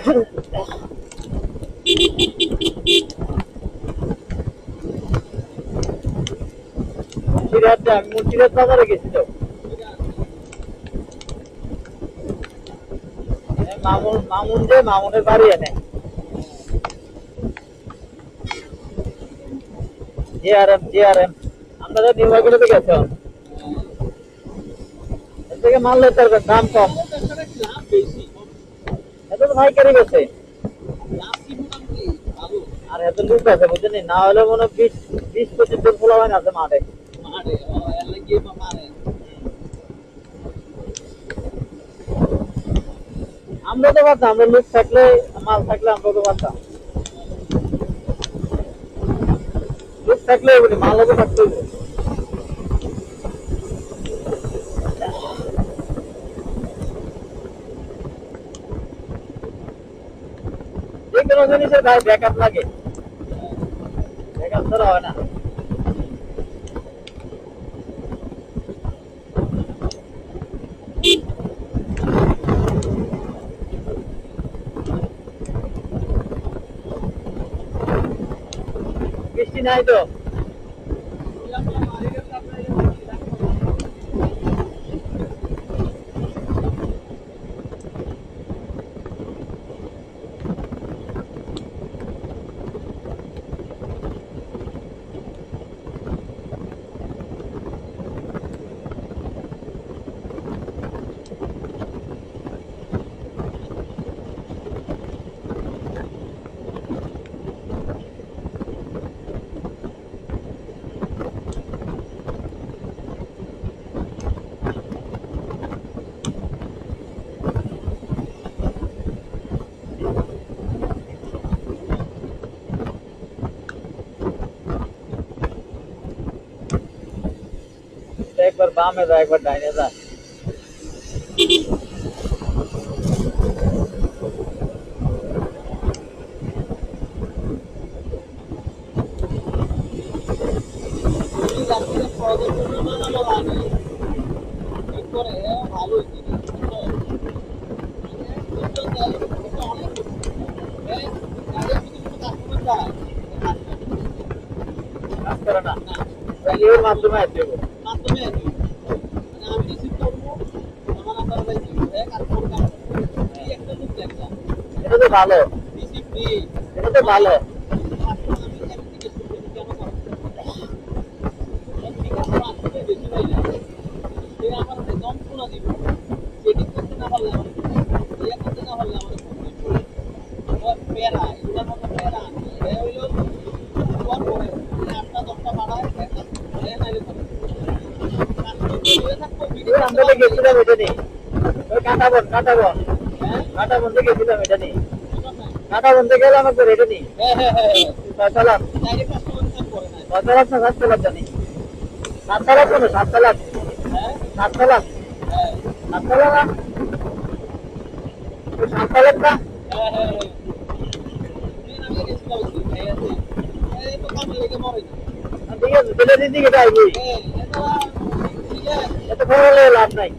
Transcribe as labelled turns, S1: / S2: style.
S1: আমি মুন্সিগঞ্জ বাজারে গেছি তো। মামুনের বাড়ি এনে জিআরএম আপনারা নির্বাচনে গেছে এর থেকে মাল নিতে পারবেন, দাম কম। এত তো ভাইকারি গেছে আর এত লুক আছে বুঝছেন, না হলে মনে 20-25 জন খোলা হয় না আছে মাঠে। আমরা তো পারতাম, আমরা লুক থাকলে মাল থাকলে আমরা তো পারতাম, লুক থাকলে বলি মালও তো থাকতে হবে। যে কোনো জিনিসের গায়ে ব্যাকআপ লাগে, ব্যাকআপ ছাড়া হয় না। বৃষ্টি নাই তো, একবার বামে যা একবার ডাইনে যা। মাধ্যমে আসবে, এটা তো ভালো, এটা তো ভালো। আমরা গেছিলাম এটা নিয়ে, কাঁটাবন কাঁটাবন গেছিলাম এটা নিয়ে, কাঁটাবন থেকে গেলাম একবার এটা নিয়ে। সাততলাপ না সাততলাপ জানি, সাততলাপ কোনো সাততলাপ সাততলাপ সাততলাপ না সাততলাপ না। ঠিক আছে চলে দিদি যাইবি, এত বড় লাভ নাই।